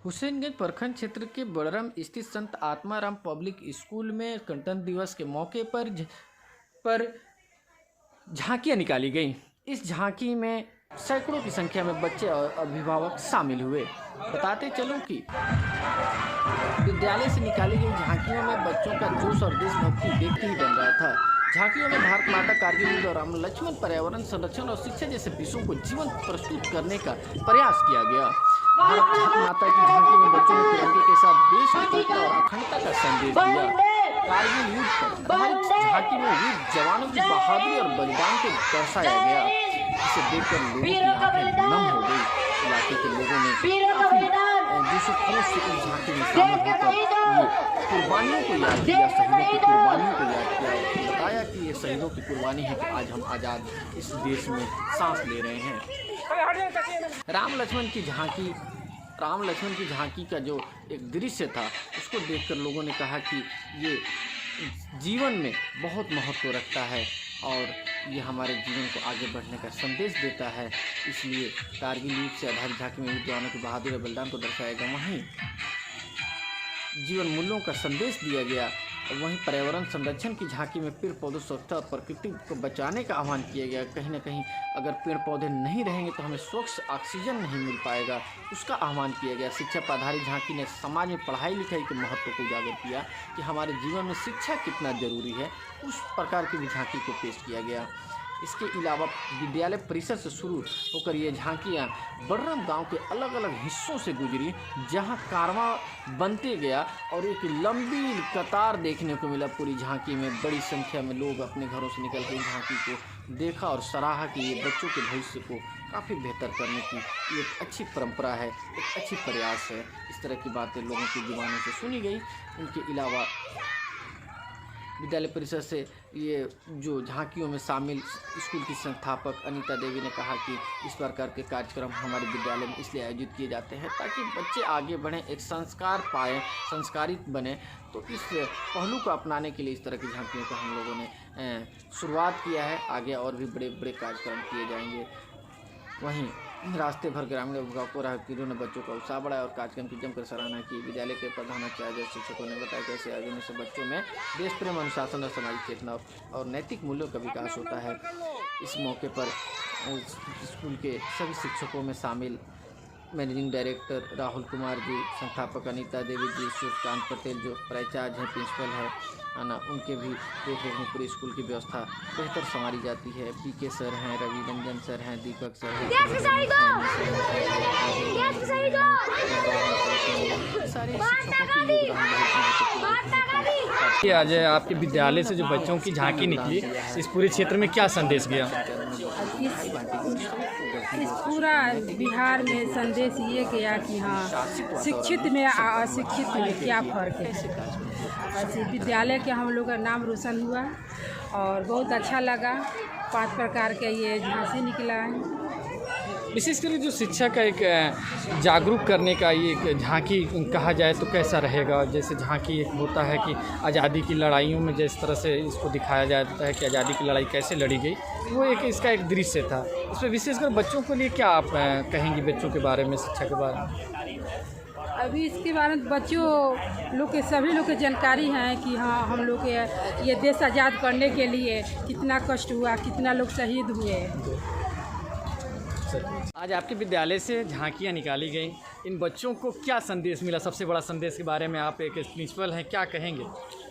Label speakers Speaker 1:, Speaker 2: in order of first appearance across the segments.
Speaker 1: हुसैनगंज प्रखंड क्षेत्र के बड़रम स्थित संत आत्माराम पब्लिक स्कूल में गणतंत्र दिवस के मौके पर झांकियां निकाली गई। इस झांकी में सैकड़ों की संख्या में बच्चे और अभिभावक शामिल हुए। बताते चलूं कि विद्यालय से निकाली गई झांकियों में बच्चों का जोश और देशभक्ति देखते ही बन रहा था। झांकियों में भारत माता, कारगिल युद्ध और राम लक्ष्मण, पर्यावरण संरक्षण और शिक्षा जैसे विषयों को जीवंत प्रस्तुत करने का प्रयास किया गया। भारत माता की झांकी में बच्चों ने तिरंगे के साथ देश की एकता और अखंडता का संदेश दिया। कारगिल युद्ध पर आधारित झांकी में वीर जवानों की बहादुरी और बलिदान को दर्शाया गया, जिसे देखकर लोगों की आंखें नम हो गई। इलाके के लोगों ने जोश से इस झांकी में शामिल होकर कुर्बानियों को याद किया, शहीदों की कुर्बानियों को याद किया। बताया कि ये शहीदों की कुर्बानी है कि आज हम आज़ाद इस देश में सांस ले रहे हैं। राम लक्ष्मण की झांकी का जो एक दृश्य था, उसको देखकर लोगों ने कहा कि ये जीवन में बहुत महत्व रखता है और ये हमारे जीवन को आगे बढ़ने का संदेश देता है। इसलिए कारगिल युद्ध से आधारित झांकी में वीर जवानों की बहादुरी और बलिदान को दर्शाया गया, वहीं जीवन मूल्यों का संदेश दिया गया। और वहीं पर्यावरण संरक्षण की झांकी में पेड़ पौधों, स्वच्छता और प्रकृति को बचाने का आह्वान किया गया। कहीं ना कहीं अगर पेड़ पौधे नहीं रहेंगे तो हमें स्वच्छ ऑक्सीजन नहीं मिल पाएगा, उसका आह्वान किया गया। शिक्षा पर आधारित झांकी ने समाज में पढ़ाई लिखाई के महत्व को उजागर किया कि हमारे जीवन में शिक्षा कितना जरूरी है, उस प्रकार की भी झांकी को पेश किया गया। इसके अलावा विद्यालय परिसर से शुरू होकर ये झांकियाँ बड़रम गांव के अलग अलग हिस्सों से गुजरी, जहां कारवां बनते गया और एक लंबी कतार देखने को मिला। पूरी झांकी में बड़ी संख्या में लोग अपने घरों से निकल कर झांकी को देखा और सराहा कि ये बच्चों के भविष्य को काफ़ी बेहतर करने की ये एक अच्छी परंपरा है, एक अच्छी प्रयास है। इस तरह की बातें लोगों की जुबानों से सुनी गई। इनके अलावा विद्यालय परिषद से ये जो झांकियों में शामिल स्कूल की संस्थापक अनीता देवी ने कहा कि इस प्रकार के कार्यक्रम हमारे विद्यालय में इसलिए आयोजित किए जाते हैं ताकि बच्चे आगे बढ़ें, एक संस्कार पाएँ, संस्कारित बने। तो इस पहलू को अपनाने के लिए इस तरह की झांकियों का हम लोगों ने शुरुआत किया है। आगे और भी बड़े बड़े कार्यक्रम किए जाएंगे। वहीं रास्ते भर ग्रामीण अभिभावकों राहगीरों ने बच्चों का उत्साह बढ़ाया और कार्यक्रम की जमकर सराहना की। विद्यालय के प्रधानाचार्य शिक्षकों ने बताया कि ऐसे आयोजनों से बच्चों में देश प्रेम, अनुशासन और सामाजिक चेतना और नैतिक मूल्यों का विकास होता है। इस मौके पर स्कूल के सभी शिक्षकों में शामिल मैनेजिंग डायरेक्टर राहुल कुमार जी, संस्थापक अनीता देवी जी, सूर्यकांत पटेल जो प्राचार्य हैं, प्रिंसिपल है ना, उनके भी देखरेख में पूरी स्कूल की व्यवस्था बेहतर संवारी जाती है। पीके सर हैं, रवि रंजन सर हैं, दीपक सर हैं, सारे शिक्षकों की योगदान
Speaker 2: आज आपके विद्यालय से जो बच्चों की झांकी निकली, इस पूरे क्षेत्र में क्या संदेश गया?
Speaker 3: इस पूरा बिहार में संदेश ये गया कि हाँ, शिक्षित में अशिक्षित में क्या फ़र्क है। ऐसे विद्यालय के हम लोग का नाम रोशन हुआ और बहुत अच्छा लगा। 5 प्रकार के ये झांसी निकला है।
Speaker 2: विशेषकर जो शिक्षा का एक जागरूक करने का ये एक झांकी कहा जाए तो कैसा रहेगा? जैसे झांकी एक होता है कि आज़ादी की लड़ाइयों में जिस तरह से इसको दिखाया जाता है कि आज़ादी की लड़ाई कैसे लड़ी गई, वो एक इसका एक दृश्य था। इसमें विशेषकर बच्चों के लिए क्या आप कहेंगी, बच्चों के बारे में, शिक्षा के बारे में?
Speaker 3: अभी इसके बारे में बच्चों लोग के सभी लोग की जानकारी है कि हाँ, हम लोग के ये देश आज़ाद करने के लिए कितना कष्ट हुआ, कितना लोग शहीद हुए।
Speaker 2: आज आपके विद्यालय से झांकियाँ निकाली गई, इन बच्चों को क्या संदेश मिला? सबसे बड़ा संदेश के बारे में आप एक प्रिंसिपल हैं, क्या कहेंगे?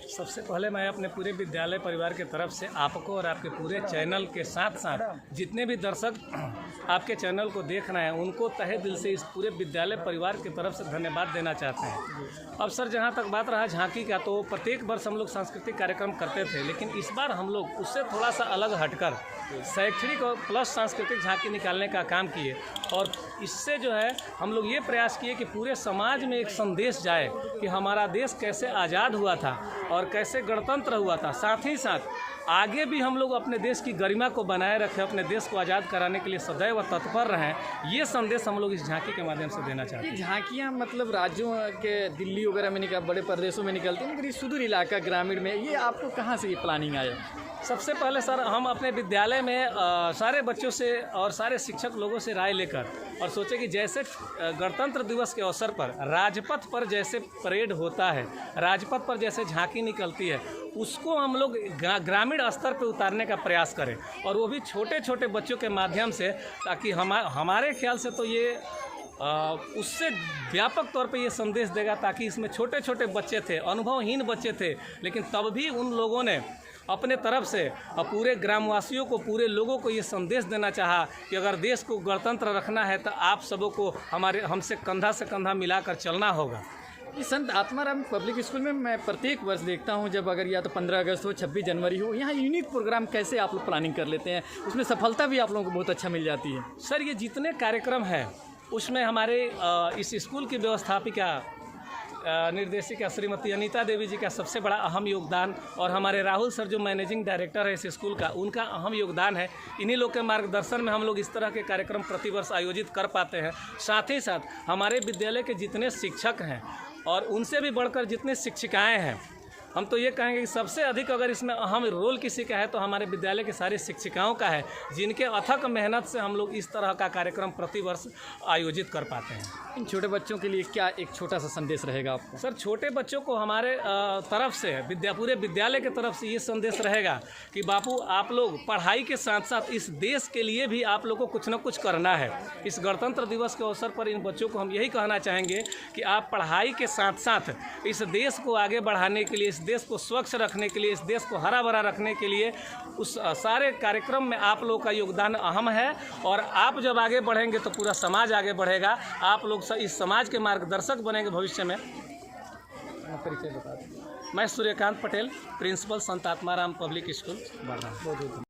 Speaker 4: सबसे पहले मैं अपने पूरे विद्यालय परिवार की तरफ से आपको और आपके पूरे चैनल के साथ साथ जितने भी दर्शक आपके चैनल को देख रहे हैं, उनको तहे दिल से इस पूरे विद्यालय परिवार की तरफ से धन्यवाद देना चाहते हैं। अब सर, जहाँ तक बात रहा झांकी का, तो प्रत्येक वर्ष हम लोग सांस्कृतिक कार्यक्रम करते थे, लेकिन इस बार हम लोग उससे थोड़ा सा अलग हटकर शैक्षणिक और प्लस सांस्कृतिक झांकी निकालने का काम किए। और इससे जो है हम लोग ये प्रयास किए कि पूरे समाज में एक संदेश जाए कि हमारा देश कैसे आज़ाद हुआ था और कैसे गणतंत्र हुआ था। साथ ही साथ आगे भी हम लोग अपने देश की गरिमा को बनाए रखें, अपने देश को आज़ाद कराने के लिए सदैव तत्पर रहें। ये संदेश हम लोग इस झांकी के माध्यम से देना चाहते हैं।
Speaker 2: झांकियाँ मतलब राज्यों के दिल्ली वगैरह में बड़े प्रदेशों में निकलती हैं, मगर ये सुदूर इलाका ग्रामीण में, ये आपको कहाँ से ये प्लानिंग आया?
Speaker 4: सबसे पहले सर हम अपने विद्यालय में सारे बच्चों से और सारे शिक्षक लोगों से राय लेकर और सोचे कि जैसे गणतंत्र दिवस के अवसर पर राजपथ पर जैसे परेड होता है, राजपथ पर जैसे झांकी निकलती है, उसको हम लोग ग्रामीण स्तर पर उतारने का प्रयास करें, और वो भी छोटे छोटे बच्चों के माध्यम से, ताकि हमारे ख्याल से तो ये उससे व्यापक तौर पे ये संदेश देगा, ताकि इसमें छोटे छोटे बच्चे थे, अनुभवहीन बच्चे थे, लेकिन तब भी उन लोगों ने अपने तरफ से पूरे ग्रामवासियों को, पूरे लोगों को ये संदेश देना चाहा कि अगर देश को गणतंत्र रखना है तो आप सबों को हमसे कंधा से कंधा मिलाकर चलना होगा।
Speaker 2: इस संत आत्माराम पब्लिक स्कूल में मैं प्रत्येक वर्ष देखता हूं, जब अगर या तो 15 अगस्त हो, 26 जनवरी हो, यहाँ यूनिक प्रोग्राम कैसे आप लोग प्लानिंग कर लेते हैं, उसमें सफलता भी आप लोगों को बहुत अच्छा मिल जाती है।
Speaker 4: सर ये जितने कार्यक्रम हैं उसमें हमारे इस स्कूल की व्यवस्थापिका निर्देशिका श्रीमती अनीता देवी जी का सबसे बड़ा अहम योगदान, और हमारे राहुल सर जो मैनेजिंग डायरेक्टर है इस स्कूल का, उनका अहम योगदान है। इन्हीं लोग के मार्गदर्शन में हम लोग इस तरह के कार्यक्रम प्रतिवर्ष आयोजित कर पाते हैं। साथ ही साथ हमारे विद्यालय के जितने शिक्षक हैं और उनसे भी बढ़कर जितने शिक्षिकाएँ हैं, हम तो ये कहेंगे कि सबसे अधिक अगर इसमें अहम रोल किसी का है तो हमारे विद्यालय के सारे शिक्षिकाओं का है, जिनके अथक मेहनत से हम लोग इस तरह का कार्यक्रम प्रतिवर्ष आयोजित कर पाते हैं।
Speaker 2: इन छोटे बच्चों के लिए क्या एक छोटा सा संदेश रहेगा आपको?
Speaker 4: सर छोटे बच्चों को हमारे तरफ से, पूरे विद्यालय के तरफ से ये संदेश रहेगा कि बापू आप लोग पढ़ाई के साथ साथ इस देश के लिए भी आप लोग को कुछ न कुछ करना है। इस गणतंत्र दिवस के अवसर पर इन बच्चों को हम यही कहना चाहेंगे कि आप पढ़ाई के साथ साथ इस देश को आगे बढ़ाने के लिए, इस देश को स्वच्छ रखने के लिए, इस देश को हरा भरा रखने के लिए उस सारे कार्यक्रम में आप लोग का योगदान अहम है। और आप जब आगे बढ़ेंगे तो पूरा समाज आगे बढ़ेगा। आप लोग इस समाज के मार्गदर्शक बनेंगे भविष्य में।
Speaker 2: परिचय बता दें।
Speaker 4: मैं सूर्यकांत पटेल, प्रिंसिपल संत आत्माराम पब्लिक स्कूल बरना।